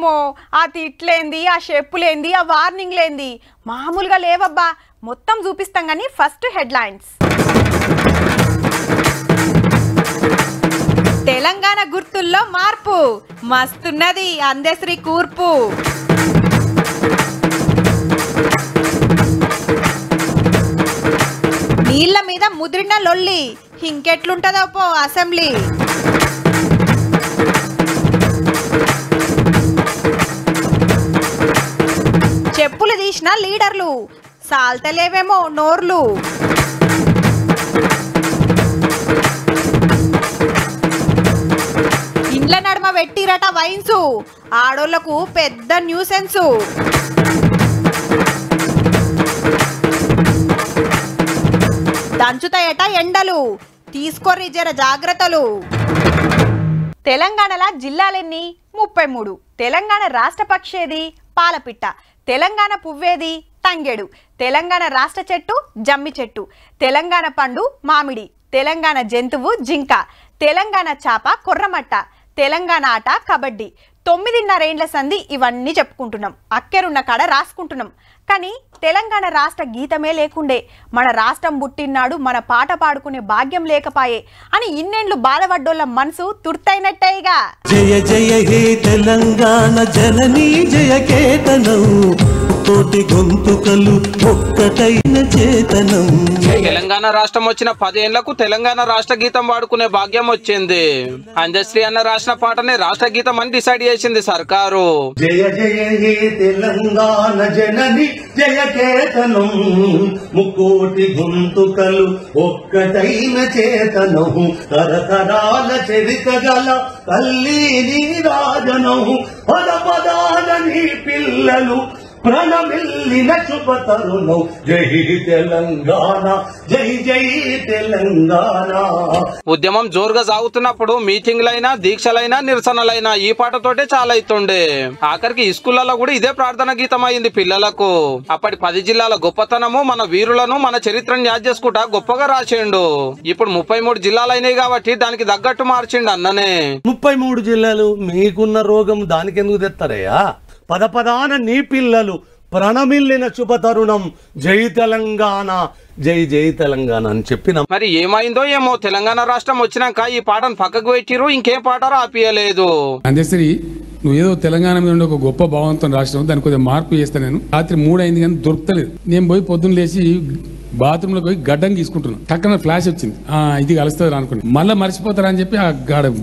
అమ్మో ఆ తిట్లేంది, ఆ చెప్పులేంది, ఆ వార్నింగ్లేంది మామూలుగా లేవబ్బా. మొత్తం చూపిస్తాం కానీ ఫస్ట్ హెడ్లైన్స్. తెలంగాణ గుర్తుల్లో మార్పు, మస్తున్నది అందశ్రీ కూర్పు. నీళ్ల మీద ముద్రిన లొల్లి, ఇంకెట్లుంటదో పో అసెంబ్లీ. చెప్పులు తీసిన లీడర్లు, సాల్తలేవేమో నోర్లు. ఇండ్ల నడుమ పెట్టిరట వైన్సు, ఆడోళ్లకు పెద్ద న్యూసెన్సు. దంచుతాయట ఎండలు, తీసుకోర్రి జర జాగ్రత్తలు. తెలంగాణల జిల్లాలెన్ని? 33. తెలంగాణ రాష్ట్ర పక్షేది? పాలపిట్ట. తెలంగాణ పువ్వేది? తంగెడు. తెలంగాణ రాష్ట్ర చెట్టు జమ్మి చెట్టు. తెలంగాణ పండు మామిడి. తెలంగాణ జంతువు జింక. తెలంగాణ చాప కొర్రమట్ట. తెలంగాణ ఆట కబడ్డీ. 9.5 ఏండ్ల సంధి ఇవన్నీ చెప్పుకుంటున్నాం, అక్కెరున్న కాడ రాసుకుంటున్నాం. కానీ తెలంగాణ రాష్ట్ర గీతమే లేకుండే, మన రాష్ట్రం పుట్టినాడు మన పాట పాడుకునే భాగ్యం లేకపాయే అని ఇన్నేండ్లు బాధపడ్డోళ్ళ మనసు తుర్తైనట్టేగా. జయ జయ హే తెలంగాణ జననీ జయ కేతనం, తోటి గొంతుకలు ఒక్కటైన చేతనం. తెలంగాణ రాష్ట్రం వచ్చిన 10 ఏళ్లకు తెలంగాణ రాష్ట్ర గీతం పాడుకునే భాగ్యం వచ్చింది. అందశ్రీ అన్న రాసిన పాటనే రాష్ట్ర గీతం అని డిసైడ్ చేసింది సర్కారు. జయ జయ హే తెలంగాణ జనని జయ కేతనం, ముకోటి గొంతుకలు ఒక్కటైన చేతనం. తరతరాల చరిత గల తల్లి నీ రాజనం, పద పదాల నీ పిల్లలు ప్రణమిల్లిన శుభతరుణం. జై తెలంగాణ, జై జై తెలంగాణ. ఉద్యమం జోరుగా సాగుతున్నప్పుడు మీటింగ్లైనా దీక్షలైనా నిరసనలైనా ఈ పాటతోటే చాలా అవుతుండే. ఆఖరికి స్కూళ్లలో కూడా ఇదే ప్రార్థన గీతం అయింది పిల్లలకు. అప్పటి 10 జిల్లాల గొప్పతనము, మన వీరులను, మన చరిత్రను యాద్ చేసుకుంటా గొప్పగా రాసిండు. ఇప్పుడు 33 జిల్లాలు అయినాయి కాబట్టి దానికి తగ్గట్టు మార్చిండు అన్ననే. 33 జిల్లాలు మీకున్న రోగం దానికి ఎందుకు తెస్తారయ్యా? పదపదాన నీ పిల్లలు ప్రణమిల్లిన శుభతరుణం. జై తెలంగాణ, జై జై తెలంగాణ అని చెప్పిన. మరి ఏమైందో ఏమో, తెలంగాణ రాష్ట్రం వచ్చినాక ఈ పాటను పక్కకు పెట్టిరు, ఇంకేం పాట రాపియలేదు. అందశ్రీ నువ్వు ఏదో తెలంగాణ మీద ఒక గొప్ప భావంతో రాష్ట్రం, దానికి కొద్దిగా మార్పు చేస్తాను. నేను రాత్రి 3 అయింది కానీ దొరుకుతలేదు. నేను పోయి పొద్దున్న లేచి బాత్రూమ్ లో పోయి గడ్డం తీసుకుంటున్నాను. టక్కన ఫ్లాష్ వచ్చింది, ఇది కలుస్తుంది అనుకుని మళ్ళీ మర్చిపోతారా అని చెప్పి ఆ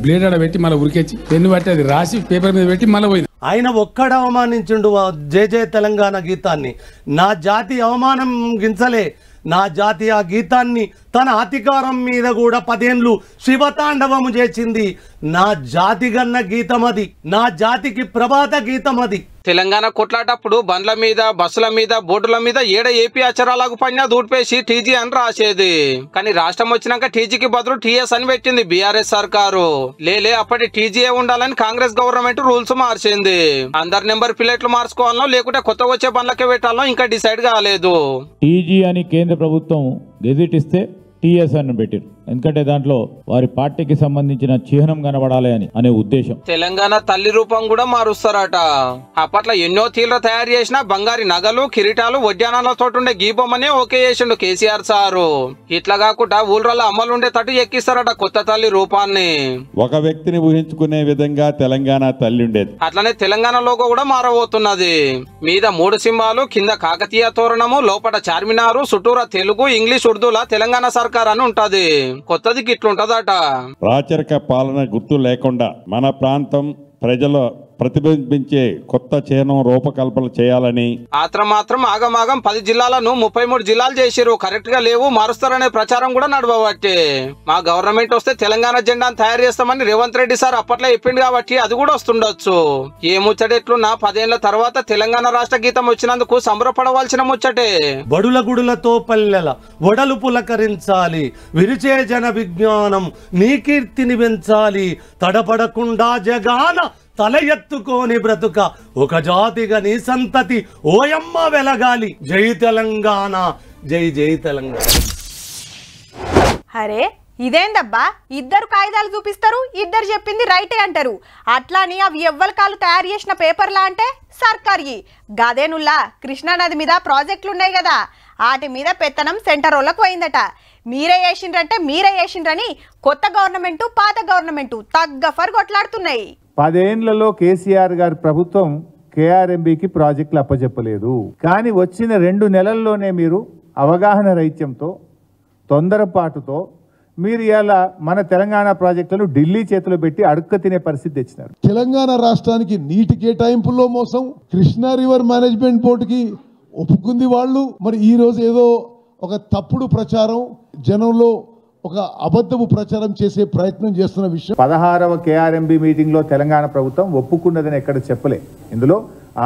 బ్లేడ్ ఆడ పెట్టి మళ్ళీ ఉరికెచ్చి పెన్ను బట్టి అది రాసి పేపర్ మీద పెట్టి మళ్ళీ పోయింది. ఆయన ఒక్కడ అవమానించుండు జయ జయ తెలంగాణ గీతాన్ని. నా జాతి అవమానం గించలే, నా జాతి ఆ గీతాన్ని తన అధికారం మీద కూడా 10 ఏళ్ళు శివతాండవము చేసింది. నా జాతి గన్న గీతం అది, నా జాతికి ప్రభాత గీతం అది. తెలంగాణ కొట్లాటప్పుడు బండ్ల మీద, బస్సుల మీద, బోర్డుల మీద ఏడ ఏపీ అక్షరాలకు పడినా దూడిపేసి టీజీ అని రాసేది. కానీ రాష్ట్రం వచ్చినాక టీజీకి బదులు టీఎస్ అని పెట్టింది బీఆర్ఎస్ సర్కారు. లేలే అప్పటి టీజీఏ ఉండాలని కాంగ్రెస్ గవర్నమెంట్ రూల్స్ మార్చింది. అందరి నెంబర్ ప్లేట్లు మార్చుకోవాలనో లేకుంటే కొత్త వచ్చే బండ్లకే పెట్టాలనో ఇంకా డిసైడ్ కాలేదు. టీజీ అని కేంద్ర ప్రభుత్వం గెజిట్ ఇస్తే టీఎస్ అని పెట్టారు, ఎందుకంటే దాంట్లో వారి పార్టీకి సంబంధించిన చిహ్నం కనబడాలి అని అనే ఉద్దేశం. తెలంగాణ తల్లి రూపం కూడా మారుస్తారట. అప్పట్లో ఎన్నో తీర్ల తయారు చేసిన బంగారి నగలు, కిరీటాలు, వడ్డానాలతో ఉండే గీబొమ్మనే ఓకే చేసిండు కేసీఆర్ సారు. ఇట్లా కాకుండా ఊళ్ళలో అమలు ఉండేటట్టు ఎక్కిస్తారట కొత్త తల్లి రూపాన్ని. ఒక వ్యక్తిని ఊహించుకునే విధంగా తెలంగాణ తల్లి ఉండేది. అట్లనే తెలంగాణ లోగో కూడా మారబోతున్నది. మీద 3 సింహాలు, కింద కాకతీయ తోరణము, లోపల చార్మినారు, చుట్టూరా తెలుగు, ఇంగ్లీష్, ఉర్దూలా తెలంగాణ సర్కార్ అని ఉంటది. కొత్తది గిట్లుంటదట. రాచరిక పాలన గుర్తు లేకుండా మన ప్రాంతం ప్రజల ప్రతిబింబించే కొత్త చిహ్నం రూపకల్పన చేయాలని మాత్రం ఆగమాగం 10 జిల్లాలను 33 జిల్లాలు చేసిరు. కరెక్ట్ గా లేవు, మారుస్తారనే ప్రచారం కూడా నడవబట్టే. మా గవర్నమెంట్ వస్తే తెలంగాణ జెండాను తయారు చేస్తామని రేవంత్ రెడ్డి సార్ అప్పట్లో చెప్పిండు కాబట్టి అది కూడా వస్తుండొచ్చు. ఏ ముచ్చటెట్లున్నా 10 ఏళ్ల తర్వాత తెలంగాణ రాష్ట్ర గీతం వచ్చినందుకు సంబరపడవలసిన ముచ్చటే. బడుల గుడులతో పల్లెల ఒడలు పులకరించాలి, విరిచే జన విజ్ఞానం నీ కీర్తిని పెంచాలి, తడపడకుండా జగాన తల ఎత్తుకోని బ్రతుక ఒక జాతిగా నీ సంతతి ఓయమ్మ వెలగాలి. జై తెలంగాణ, జై జై తెలంగాణ. అరే ఇదేందబ్బా ఇద్దరు కాగితాలు చూపిస్తారు, ఇద్దరు చెప్పింది రైటే అంటారు. అట్లాని అవి ఎవ్వలకాలు తయారు చేసిన పేపర్లా అంటే సర్కారీ గదేనుల్లా కృష్ణానది మీద ప్రాజెక్టులు ఉన్నాయి కదా, వాటి మీద పెత్తనం సెంటర్ వాళ్ళకు పోయిందట. మీరే చేసిండ్రంటే మీరే చేసిండ్రని కొత్త గవర్నమెంటు పాత గవర్నమెంటు తగ్గఫర్ కొట్లాడుతున్నాయి. 10 ఏళ్లలో కేసీఆర్ గారి ప్రభుత్వం కేఆర్ఎంబికి ప్రాజెక్టులు అప్పచెప్పలేదు. కానీ వచ్చిన 2 నెలల్లోనే మీరు అవగాహన రహిత్యంతో తొందరపాటుతో మీరు ఇలా మన తెలంగాణ ప్రాజెక్టులను ఢిల్లీ చేతిలో పెట్టి అడుక్క తినే పరిస్థితి తెచ్చినారు. తెలంగాణ రాష్ట్రానికి నీటి కేటాయింపుల్లో మోసం, కృష్ణా రివర్ మేనేజ్మెంట్ బోర్డుకి ఒప్పుకుంది వాళ్ళు. మరి ఈ రోజు ఏదో ఒక తప్పుడు ప్రచారం, జనంలో ఒక అబద్ధపు ప్రచారం చేసే ప్రయత్నం చేస్తున్న విషయం. 16వ కేఆర్ఎంబి మీటింగ్లో తెలంగాణ ప్రభుత్వం ఒప్పుకున్నదని ఎక్కడ చెప్పలే. ఇందులో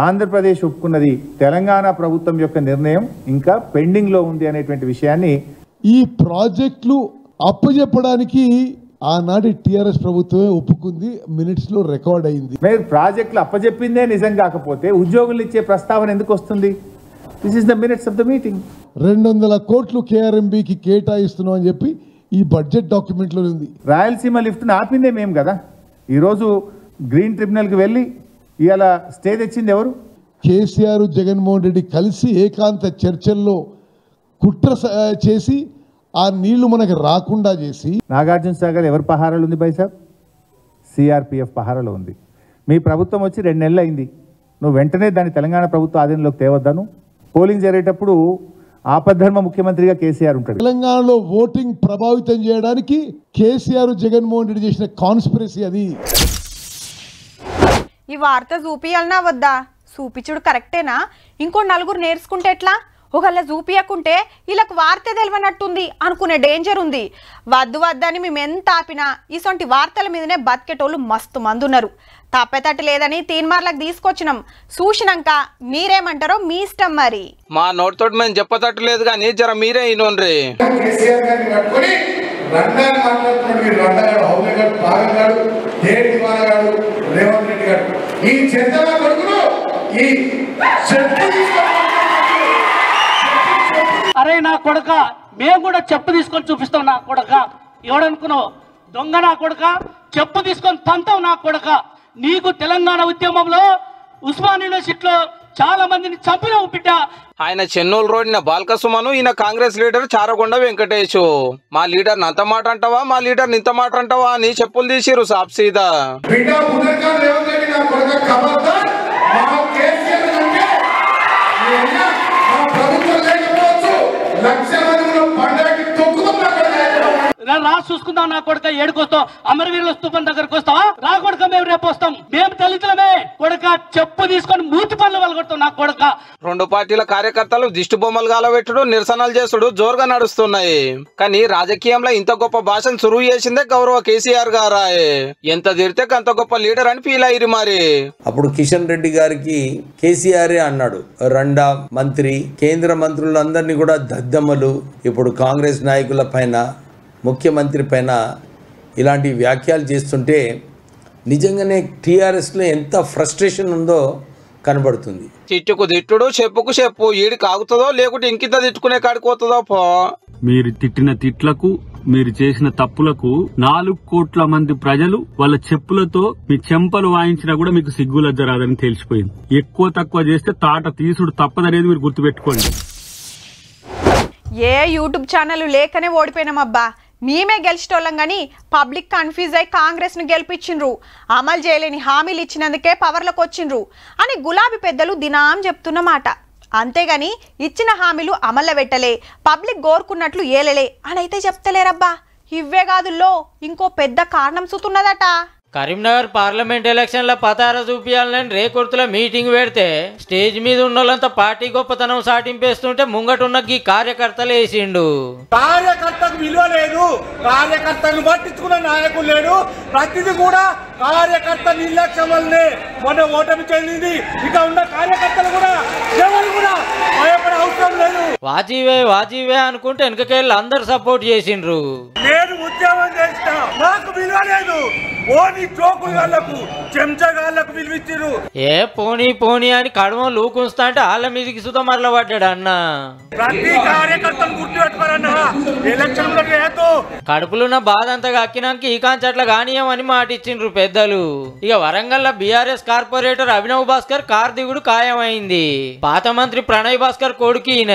ఆంధ్రప్రదేశ్ ఒప్పుకున్నది, తెలంగాణ ప్రభుత్వం యొక్క నిర్ణయం ఇంకా పెండింగ్లో ఉంది అనేటువంటి విషయాన్ని ఈ ప్రాజెక్టులు అప్పచెప్పడానికి ఆనాటి టిఆర్ఎస్ ప్రభుత్వమే ఒప్పుకుంది, మినిట్స్ లో రికార్డ్ అయింది. మీరు ప్రాజెక్టులు అప్పచెప్పిందే నిజం కాకపోతే ఉద్యోగులు ఇచ్చే ప్రస్తావన ఎందుకు వస్తుంది? This is the minutes of the meeting. 200 కోట్లు కేఆర్ఎంబికి కేటాయిస్తున్నాం అని చెప్పి ఈ బడ్జెట్ డాక్యుమెంట్లో ఉంది. రాయలసీమ లిఫ్ట్ని ఆపిందే మేము కదా. ఈరోజు గ్రీన్ ట్రిబ్యునల్కి వెళ్ళి ఇవాళ స్టే తెచ్చింది ఎవరు? కేసీఆర్ జగన్మోహన్ రెడ్డి కలిసి ఏకాంత చర్చల్లో కుట్ర చేసి ఆ నీళ్లు మనకు రాకుండా చేసి. నాగార్జున సాగర్ ఎవరి పహారాలు ఉంది బైసాబ్? సిఆర్పిఎఫ్ పహారాలో ఉంది. మీ ప్రభుత్వం వచ్చి 2 నెలలు అయింది. నువ్వు వెంటనే దాన్ని తెలంగాణ ప్రభుత్వ ఆధీనంలోకి తేవద్దాను. పోలింగ్ జరిగేటప్పుడు ఆపద్ధర్మ ముఖ్యమంత్రిగా కేసీఆర్ ఉంటాడు. తెలంగాణలో ఓటింగ్ ప్రభావితం చేయడానికి కేసీఆర్ జగన్మోహన్ రెడ్డి చేసిన కాన్స్పిరసీ అది. ఈ వార్త చూపియాలనా వద్దా? చూపించుడు కరెక్టేనా? ఇంకో 4 నేర్చుకుంటే ఎట్లా? ఒకళ్ళ చూపియకుంటే వీళ్ళకి వార్త తెలియనట్టుంది అనుకునే డేంజర్ ఉంది. వద్దు వద్దని మేము ఎంత ఆపినా ఇసొంటి వార్తల మీదనే బతికేటోళ్ళు మస్తు మంది ఉన్నారు. తప్పేతట్టు లేదని తీన్మార్లకు తీసుకొచ్చినాం. చూసినాక మీరేమంటారో మీ ఇష్టం. మరి మా నోటితోటి మేము చెప్పతట్టు లేదు కానీ జర మీరే ఇనోన్రి. అరే నా కొడక, మేము కూడా చెప్పు తీసుకొని చూపిస్తాం నా కొడక. ఎవడనుకున్నావు దొంగ నా కొడక? చెప్పు తీసుకొని తంతావు నా కొడక. నీకు తెలంగాణ ఉద్యమంలో ఉస్మాన్ యూనివర్సిటీలో చాలా మందిని చంపినావు బిడ్డ. ఆయన చెన్నూరు రోడ్న బాల్కసుమను, ఈయన కాంగ్రెస్ లీడర్ చారగొండ వెంకటేష్. మా లీడర్ అంత మాట అంటావా, మా లీడర్ ఇంత మాట అంటావా అని చెప్పులు తీసిరు సాప్సీదా. రా చూసుకుందాం నా కొడుక. ఏడుకొస్తాం అమరవీరుల స్తూపం దగ్గరకు వస్తావా? రా కొడుక, మేము రేపు వస్తాం. మేము దళితులమే కొడుక. చెప్పు తీసుకొని మూతి పనులు వలగొడతాం నా కొడుక. 2 పార్టీల కార్యకర్తలు దిష్టి బొమ్మలు గాలబెట్టుడు, నిరసనలు చేసుడు జోరుగా నడుస్తున్నాయి. కానీ రాజకీయంలో ఇంత గొప్ప భాషను సురువు చేసిందే గౌరవ కేసీఆర్ గారా. ఎంత తిరితే అంత గొప్ప లీడర్ అని ఫీల్ అయ్యి. మరి అప్పుడు కిషన్ రెడ్డి గారికి కేసీఆర్ అన్నాడు రండా మంత్రి, కేంద్ర మంత్రులందరినీ కూడా దద్దమ్మలు. ఇప్పుడు కాంగ్రెస్ నాయకుల పైన, ముఖ్యమంత్రి పైన ఇలాంటి వ్యాఖ్యలు చేస్తుంటే నిజంగానే టీఆర్ఎస్లో ఎంత ఫ్రస్ట్రేషన్ ఉందో కనబడుతుంది. తిట్టుకు తిట్టుడు, చెప్పుకు చెప్పు. ఈడి కాగుతుందో లేకుంటే ఇంకింత తిట్టుకునే కాడిపోతుందో పో. మీరు తిట్టిన తిట్లకు, మీరు చేసిన తప్పులకు 4 కోట్ల మంది ప్రజలు వాళ్ళ చెప్పులతో మీ చెంపలు వాయించినా కూడా మీకు సిగ్గులజ్జ రాదని తెలిసిపోయింది. ఎక్కువ తక్కువ చేస్తే తాట తీసుడు తప్పదనేది మీరు గుర్తుపెట్టుకోండి. ఏ యూట్యూబ్ ఛానల్ లేకనే ఓడిపోయినామబ్బా. మేమే గెలిచేటోళ్ళం కానీ పబ్లిక్ కన్ఫ్యూజ్ అయి కాంగ్రెస్ను గెలిపించిండ్రు. అమలు చేయలేని హామీలు ఇచ్చినందుకే పవర్లోకి వచ్చిండ్రు అని గులాబీ పెద్దలు దినాం చెప్తున్నమాట. అంతేగాని ఇచ్చిన హామీలు అమల్లో పెట్టలే, పబ్లిక్ కోరుకున్నట్లు ఏలలే అని అయితే చెప్తలేరబ్బా. ఇవ్వే కాదుల్లో ఇంకో పెద్ద కారణం సుతున్నదట. కరీంనగర్ పార్లమెంట్ ఎలక్షన్ల పతార చూపియాలని రేకుర్తుల మీటింగ్ పెడితే స్టేజ్ మీద ఉన్నోళ్ళంతా పార్టీ గొప్పతనం సాటింపేస్తుంటే ముంగటున్న ఈ కార్యకర్తలు వేసిండు. కార్యకర్తకు విలువ లేదు, కార్యకర్తను పట్టించుకున్న నాయకులు లేడు. ప్రతిదీ కూడా కార్యకర్త నిర్లక్ష్యం వల్లనే మొన్న ఓటమి చెందింది. ఇక ఉన్న కార్యకర్తలు కూడా ఎవరు కూడా భయపడే అవసరం లేదు. వాజీవే అనుకుంటే వెనకకెళ్ళి అందరు సపోర్ట్ చేసిండ్రు. నేను ఉద్యమం చేసిన నాకు విలువ లేదు. ఓని చోకుగాళ్లకు చెంచగాళ్లకు విలువిచ్చిరు. ఏ పోనీ అని కడమ లూకుంస్తా అంటే వాళ్ళ మీదకి సుత మరల పడ్డాడు అన్న. ప్రతి కార్యకర్తను గుర్తుపెట్టుకోరన్న. ఎలక్షన్ కడుపులున్న బాధ అంతా అక్కినానికి ఈ కాంచట్ల కానీయమని మాట ఇచ్చిండ్రు పెద్దలు. ఇక Warangal BRS corporator Abhinav Bhaskar car దిగుడు ఖాయమైంది. పాత మంత్రి ప్రణయ్ భాస్కర్ కొడుకు ఈయన.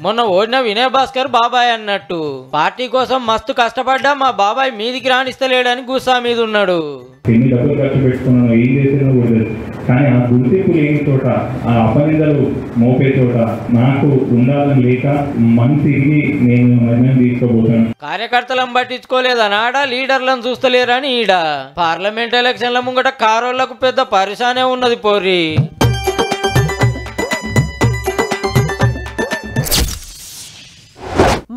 మొన్న ఓడిన వినయ్ భాస్కర్ బాబాయ్ అన్నట్టు. పార్టీ కోసం మస్తు కష్టపడ్డా మా బాబాయ్ మీదికి రాణిస్తలేడని గుస్సా మీద ఉన్నాడు. ఎన్ని డబ్బులు ఖర్చు పెట్టుకున్నాను, ఏం చేసినా కూడా, కానీ ఆ గుర్తింపు లేని చోట, ఆ అపనిందలు మోపే చోట నాకు ఉండాలని లేక మనసిరిగి నేను నిర్ణయం తీసుకోబోతాను. కార్యకర్తలను పట్టించుకోలేదని ఆడ, లీడర్లను చూస్తలేరని ఈడ. పార్లమెంట్ ఎలక్షన్ల ముంగట కారోళ్లకు పెద్ద పరిశానే ఉన్నది పోరి.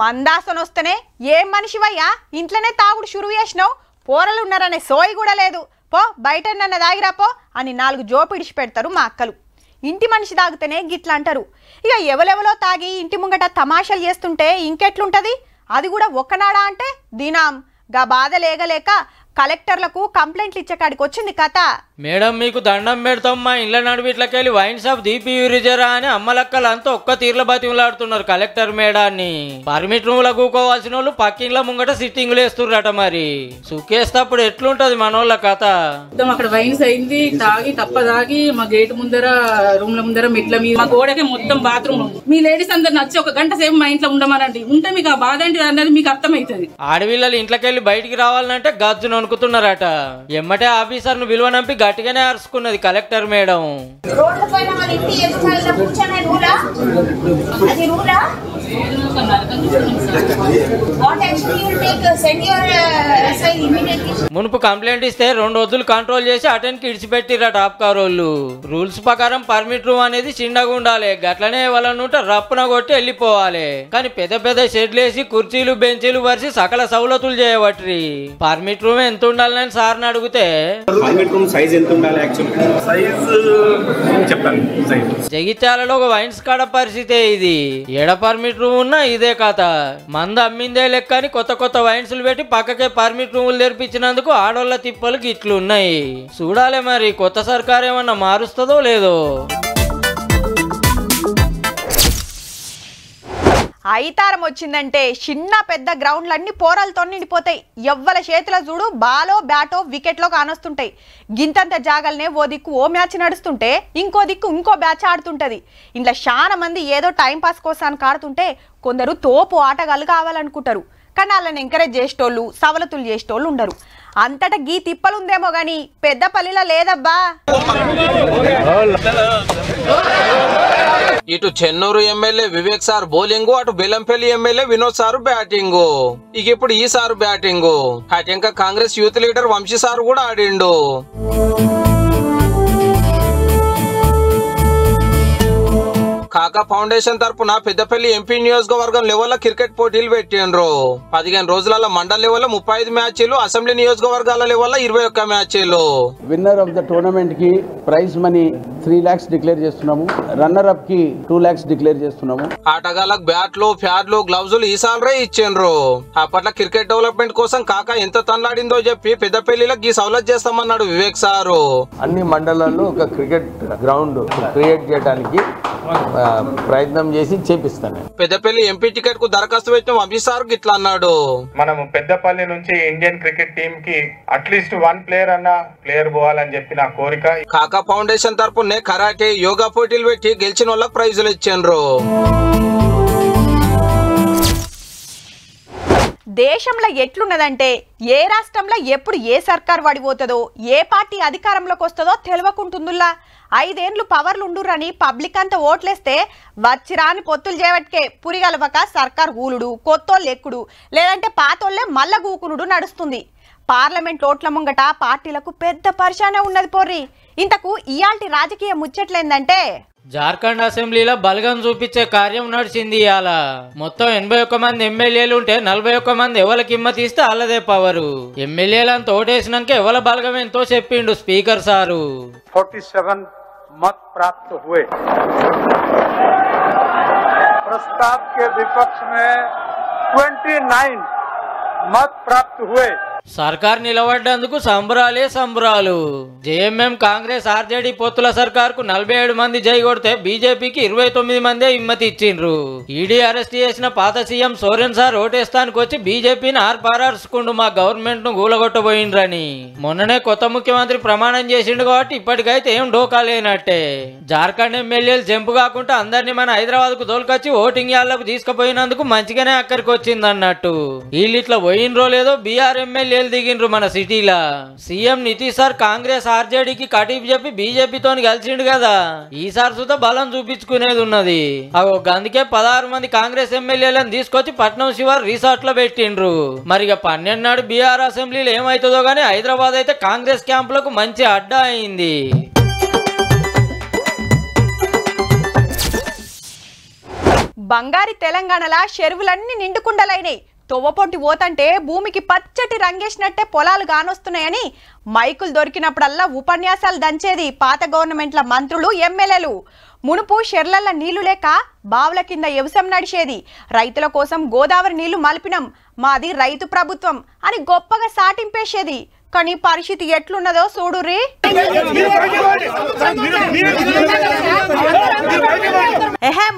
మందాసన వస్తేనే ఏం మనిషివయ్యా ఇంట్లోనే తాగుడు షురు చేసినావు, పోరలు ఉన్నారనే సోయి కూడా లేదు, పో బయట నన్న దాగిరాపో అని 4 జోపు ఇడిచి పెడతారు మా అక్కలు. ఇంటి మనిషి తాగితేనే గిట్లా అంటారు. ఇక ఎవలెవలో తాగి ఇంటి ముంగట తమాషాలు చేస్తుంటే ఇంకెట్లుంటది? అది కూడా ఒక్కనాడా అంటే దినాం. గా బాధ లేగలేక కలెక్టర్లకు కంప్లైంట్లు ఇచ్చే కాడికి వచ్చింది కథ. మేడం మీకు దండం పెడతాం, మా ఇండ్ల నడువిట్లకెళ్ళి వైన్ షాప్ దీపి యూరిజరా అని అమ్మలక్కలంతా ఒక్క తీర్ల బతిమలాడుతున్నారు కలెక్టర్ మేడాన్ని. పర్మిట్ రూమ్ లో కూకోవాల్సిన వాళ్ళు పక్కింగ్ల ముంగట సిట్టింగ్లు వేస్తుర్రట. మరి సుఖేస్తప్పుడు ఎట్లుంటది మనోళ్ళ కథ? అక్కడ వైన్స్ అయింది, తాగి తప్పదాగి మా గేట్ ముందర రూమ్ల ముందర మెట్ల మీద మా గోడకి మొత్తం బాత్రూమ్. మీ లేడీస్ అందరు నచ్చి 1 గంట సేపు మా ఇంట్లో ఉండమనండి, ఉంటే మీకు ఆ బాధ ఏంటి అన్నది మీకు అర్థమవుతుంది. ఆడపిల్లలు ఇంట్లోకెళ్ళి బయటికి రావాలంటే గజ్జును అనుకుతున్నారట. ఎమ్మటే ఆఫీసర్ ను విలువ నంపి గట్టిగానే అరుచుకున్నది కలెక్టర్ మేడం. మునుపు కంప్లైంట్ ఇస్తే 2 రోజులు కంట్రోల్ చేసి అటెండ్ ఇడిచిపెట్టిరట ఆప్కారోళ్ళు. రూల్స్ ప్రకారం పర్మిట్ రూమ్ అనేది చిన్నగా ఉండాలి, గట్లనే వాళ్ళనుంటే రప్పున కొట్టి వెళ్ళిపోవాలి. కానీ పెద్ద షెడ్లు వేసి కుర్చీలు బెంచీలు వరిసి సకల సౌలతులు చేయబట్టి పర్మిట్ రూమ్ ఎంత ఉండాలని సార్ని అడిగితే జగిత్యాలలో ఒక వైన్స్ కాడ పరిస్థితే ఇది. ఏడ పర్మిట్ రూమ్ ఉన్నా ఇదే కథ. మంద అమ్మిందే లెక్క అని కొత్త వైన్స్లు పెట్టి పక్కకే పర్మిట్ రూములు తెరిపించినందుకు ఆడోళ్ళ తిప్పలు ఇట్లున్నాయి. చూడాలి మరి కొత్త సర్కారు ఏమన్నా మారుస్తుందో లేదో. ఐతారం వచ్చిందంటే చిన్న పెద్ద గ్రౌండ్లన్నీ పోరాలతో నిండిపోతాయి. ఎవ్వల చేతిలో చూడు బాలో బ్యాటో వికెట్లో కానొస్తుంటాయి. గింతంత జాగల్నే ఓ దిక్కు ఓ మ్యాచ్ నడుస్తుంటే ఇంకో దిక్కు ఇంకో బ్యాచ్ ఆడుతుంటది. ఇంట్లో చాలా మంది ఏదో టైంపాస్ కోసానికి ఆడుతుంటే కొందరు తోపు ఆటగాళ్ళు కావాలనుకుంటారు. కానీ వాళ్ళని ఎంకరేజ్ చేసేటోళ్ళు సవలతులు చేసేటోళ్ళు ఉండరు. అంతటా గీ తిప్పలుందేమో గాని పెద్దపల్లిలో లేదబ్బా. ఇటు Chennur MLA Vivek sir bowling, అటు Bellampalli MLA Vinod sir batting. ఇక ఇప్పుడు ఈ సారు బ్యాటింగ్. అటు ఇంకా Congress youth leader Vamshi sir కూడా ఆడిండు. కాకా ఫౌండేషన్ తరపున పెద్దపల్లి ఎంపీ నియోజకవర్గం లెవెల్లో క్రికెట్ పోటీలు పెట్టిండ్రు. 15 రోజుల మండల లెవెల్లో 35 మ్యాచ్లు, అసెంబ్లీ నియోజకవర్గాల లెవెల్లో 21 మ్యాచ్లు. విన్నర్ ఆఫ్ ద టోర్నమెంట్ కి ప్రైజ్ మనీ 3 lakhs డిక్లేర్ చేస్తున్నాము. రన్నర్ అప్ కి 2 lakhs డిక్లేర్ చేస్తున్నాము. ఆటగాళ్లకు బ్యాట్లు, ప్యాడ్లు, గ్లౌజులు ఈ సాలరే ఇచ్చిండ్రు. అప్పట్లో క్రికెట్ డెవలప్మెంట్ కోసం కాకా ఎంత తన్లాడిందో చెప్పి పెద్దపల్లిలో ఈ సౌలత్ చేస్తామన్నాడు వివేక్ సారు. అన్ని మండలాల్లో ఒక క్రికెట్ గ్రౌండ్ క్రియేట్ చేయడానికి ప్రయత్నం చేసి చేపిస్తాను. పెద్దపల్లి ఎంపీ టికెట్ కు దరఖాస్తు పెట్టిన వంశీ సార్ గిట్లా అన్నాడు. మనం పెద్దపల్లి నుంచి ఇండియన్ క్రికెట్ టీమ్ కి అట్లీస్ట్ 1 ప్లేయర్ అన్న ప్లేయర్ పోవాలని చెప్పి నా కోరిక. కాకా ఫౌండేషన్ తరపునే కరాటే, యోగా పోటీలు పెట్టి గెలిచిన వాళ్ళకి ప్రైజులు ఇచ్చిండ్రు. దేశంలో ఎట్లున్నదంటే ఏ రాష్ట్రంలో ఎప్పుడు ఏ సర్కార్ వడిపోతుందో, ఏ పార్టీ అధికారంలోకి వస్తుందో తెలియకుంటుందిలా. 5 ఏళ్ళు పవర్లు ఉండురని పబ్లిక్ అంతా ఓట్లేస్తే వచ్చి రాని పొత్తులు చేయబట్టే పురిగలవక సర్కార్ ఊలుడు, కొత్తోళ్ళు ఎక్కుడు, లేదంటే పాతోళ్లే మల్ల గూకునుడు నడుస్తుంది. పార్లమెంట్ ఓట్ల ముంగట పార్టీలకు పెద్ద పరిశానే ఉన్నది పోర్రి. ఇంతకు ఇయాల్టి రాజకీయ ముచ్చట్లేందంటే జార్ఖండ్ అసెంబ్లీలో బలగం చూపించే కార్యం నడిచింది. ఇవాళ మొత్తం 81 మంది ఎమ్మెల్యేలు ఉంటే 41 మంది ఎవరికి కిమ్మతి ఇస్తే వాళ్ళదే పవరు. ఎమ్మెల్యేలను తోటేసినాక ఎవల బలగం ఎంతో చెప్పిండు స్పీకర్ సారు. 47 मत प्राप्त हुए। प्रस्ताव के विपक्ष में 29 मत प्राप्त हुए। సర్కార్ నిలబడ్డందుకు సంబరాలే సంబరాలు. జేఎంఎం కాంగ్రెస్ ఆర్జేడీ పొత్తుల సర్కార్కు 47 మంది జై కొడితే బీజేపీకి 29 మందే హిమ్మతి ఇచ్చిండ్రు. ఈడీ అరెస్ట్ చేసిన పాత సీఎం సోరెన్ సార్ ఓటేస్తానికి వచ్చి బీజేపీని ఆర్పారార్చుకుంటూ మా గవర్నమెంట్ ను గూలగొట్టబోయిండ్రని మొన్ననే కొత్త ముఖ్యమంత్రి ప్రమాణం చేసిండు కాబట్టి ఇప్పటికైతే ఏం డోకా లేనట్టే. జార్ఖండ్ ఎమ్మెల్యేలు జంపు కాకుండా అందరినీ మన హైదరాబాద్ కు తోలుకొచ్చి ఓటింగ్ యాళ్లకు తీసుకుపోయినందుకు మంచిగానే అక్కడికి వచ్చింది అన్నట్టు. వీళ్ళు ఇట్లా పోయినరో లేదో బీఆర్ ఎమ్మెల్యే దిగిండ్రు మన సిటీలా. సీఎం నితీష్ సార్ కాంగ్రెస్ ఆర్జేడీకి కటీఫ్ చెప్పి బీజేపీతో కలిసిండు కదా, ఈసారి సుత బలం చూపించుకునేది ఉన్నది. అందుకే 16 మంది కాంగ్రెస్ ఎమ్మెల్యేలను తీసుకొచ్చి పట్నం శివార్ రిసార్ట్ లో పెట్టిండ్రు. మరి 12 నాడు బీఆర్ అసెంబ్లీలో ఏమైతుందో గానీ హైదరాబాద్ అయితే కాంగ్రెస్ క్యాంపులకు మంచి అడ్డా అయింది. బంగారి తెలంగాణలా చెరువులన్నీ నిండుకుండలైనాయి. తొవ్వపొంటి పోతంటే భూమికి పచ్చటి రంగేసినట్టే పొలాలు కానొస్తున్నాయని మైకులు దొరికినప్పుడల్లా ఉపన్యాసాలు దంచేది పాత గవర్నమెంట్ల మంత్రులు ఎమ్మెల్యేలు. మునుపు షెర్లల్ల నీళ్లు లేక బావుల కింద వ్యవసాయం నడిచేది. రైతుల కోసం గోదావరి నీళ్లు మలిపినం, మాది రైతు ప్రభుత్వం అని గొప్పగా సాటింపేసేది. కానీ పరిస్థితి ఎట్లున్నదో చూడుర్రి.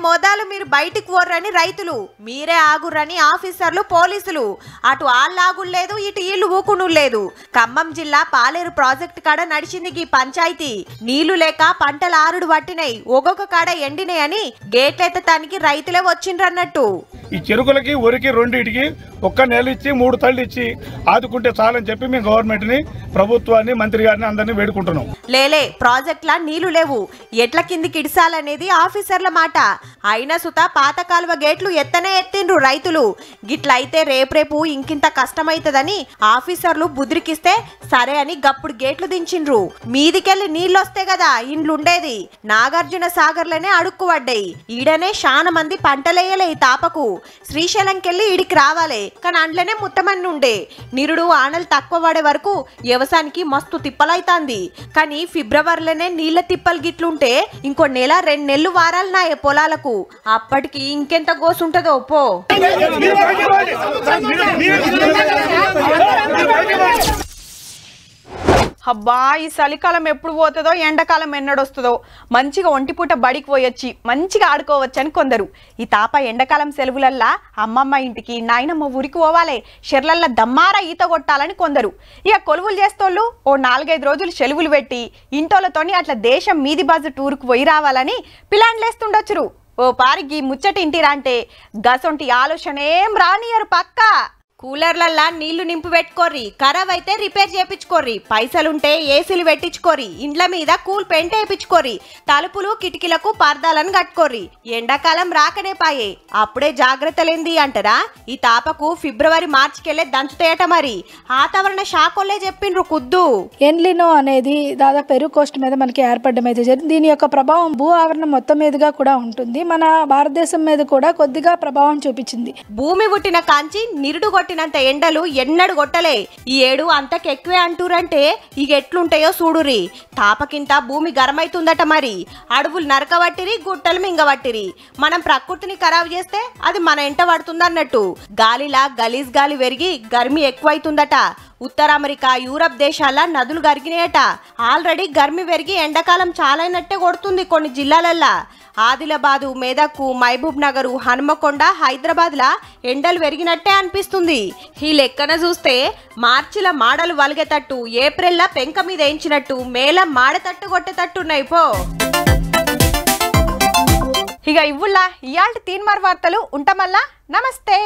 మొదలు మీరు బయటికి పోర్రని రైతులు, మీరే ఆగుర్రని ఆఫీసర్లు పోలీసులు. అటు ఆళ్ళు ఆగులేదు, ఇటు ఇల్లు ఊకును లేదు. ఖమ్మం జిల్లా పాలేరు ప్రాజెక్టు కాడ నడిచింది ఈ పంచాయతీ. నీళ్లు లేక పంటలు ఆరుడు పట్టినాయి, ఒక్కొక్క కాడ ఎండినాయని గేట్లెత్తటానికి రైతులే వచ్చిండ్రన్నట్టు. ఈ చెరుకులకి ఒరికి రెండింటికి ఒక్క నెల ఇచ్చి 3 తళ్ళు ఇచ్చి ఆదుకుంటే చాలని చెప్పి మేము గవర్నమెంట్ ని, ప్రభుత్వాన్ని, మంత్రి గారిని అందరినీ వేడుకుంటున్నాం. లేలే ప్రాజెక్టులా నీళ్లు లేవు, ఎట్ల కిందికి ఇడిసాలనేది ఆఫీసర్ల మాట. అయినా సుత పాత కాలువ గేట్లు ఎత్తనే ఎత్తిండ్రు రైతులు. గిట్లయితే రేపు ఇంకింత కష్టమైతదని ఆఫీసర్లు బుద్రికిస్తే సరే అని గప్పుడు గేట్లు దించిండ్రు. మీదికెళ్ళి నీళ్ళొస్తే కదా ఇండ్లుండేది. నాగార్జున సాగర్లనే అడుక్కుపడ్డాయి. ఈడనే చాలా మంది పంటలేయలే ఈ తాపకు. శ్రీశైలంకెళ్ళి ఈడికి రావాలి, కానీ అండ్లనే ముత్తమన్ని ఉండే. నిరుడు ఆనలు తక్కువ పడే వరకు వ్యవసాయానికి మస్తు తిప్పలైతాంది. కానీ ఫిబ్రవరిలోనే నీళ్ల తిప్పలు గిట్లుంటే ఇంకో నెల 2 నెలలు వారాలు నాయే పొలాలకు. అప్పటికి ఇంకెంత గోసుంటదో పో. అబ్బా, ఈ చలికాలం ఎప్పుడు పోతుందో ఎండాకాలం ఎన్నడొస్తుందో. మంచిగా ఒంటిపూట బడికి పోయొచ్చి మంచిగా ఆడుకోవచ్చని కొందరు. ఈ తాప ఎండాకాలం సెలవులల్లా అమ్మమ్మ ఇంటికి, నాయనమ్మ ఊరికి పోవాలి, షెర్లల్లా దమ్మారా ఈత కొట్టాలని కొందరు. ఇక కొలువులు చేస్తోళ్ళు ఓ 4-5 రోజులు సెలవులు పెట్టి ఇంటోళ్ళతోని అట్లా దేశం మీది బాజు టూర్కు పోయి రావాలని ప్లాన్లేస్తుండొచ్చురు. ఓ పారికి ముచ్చటి ఇంటిరా అంటే గసొంటి ఆలోచన ఏం రానియరు పక్కా. కూలర్లల్లా నీళ్లు నింపు పెట్టుకోర్రి, ఖరాబ్ అయితే రిపేర్ చేయించుకోర్రి, పైసలుంటే ఏసీలు పెట్టించుకోర్రి, ఇండ్ల మీద కూల్ పెయింట్ వేయించుకోర్రి, తలుపులు కిటికీలకు పర్దాలను కట్టుకోర్రి. ఎండాకాలం రాకనే పాయే, అప్పుడే జాగ్రత్తలేంది అంటారా? ఈ తాపకు ఫిబ్రవరి మార్చికెళ్లే దంచుతాయట. మరి వాతావరణ శాఖలే చెప్పిండ్రు కుద్దు. ఎన్లినో అనేది దాదాపు పెరుగు కోస్ట్ మీద మనకి ఏర్పడడం అయితే జరిగింది. దీని యొక్క ప్రభావం భూ ఆవరణ మొత్తం మీదుగా కూడా ఉంటుంది. మన భారతదేశం మీద కూడా కొద్దిగా ప్రభావం చూపించింది. భూమి పుట్టిన కాంచి నిరుడు కొట్టినంత ఎండలు ఎన్నడు కొట్టలే. ఈ ఏడు అంతకెక్కువే అంటూరంటే ఇక ఎట్లుంటాయో చూడురి. తాపకింత భూమి గరమైతుందట. మరి అడవులు నరకబట్టిరి, గుట్టలు మింగబట్టిరి. మనం ప్రకృతిని ఖరాబు చేస్తే అది మన ఎంట పడుతుందన్నట్టు. గాలిలా గలీజ్ గాలి పెరిగి గర్మి ఎక్కువైతుందట. ఉత్తర అమెరికా, యూరప్ దేశాల నదులు గరిగినాయట. ఆల్రెడీ గర్మి పెరిగి ఎండాకాలం చాలైనట్టే కొడుతుంది కొన్ని జిల్లాలల్లా. ఆదిలాబాదు, మెదకు, మహబూబ్ నగరు, హనుమకొండ, హైదరాబాద్లా ఎండలు పెరిగినట్టే అనిపిస్తుంది. ఈ లెక్కన చూస్తే మార్చిల మాడలు వలిగేటట్టు, ఏప్రిల్లా పెంక మీద వేయించినట్టు, మేల మాడతట్టు కొట్టేటట్టున్నాయి పో. ఇక ఇవ్వుల్లా ఇయాల్టి తీన్మార్ వార్తలు ఉంటామల్లా. నమస్తే.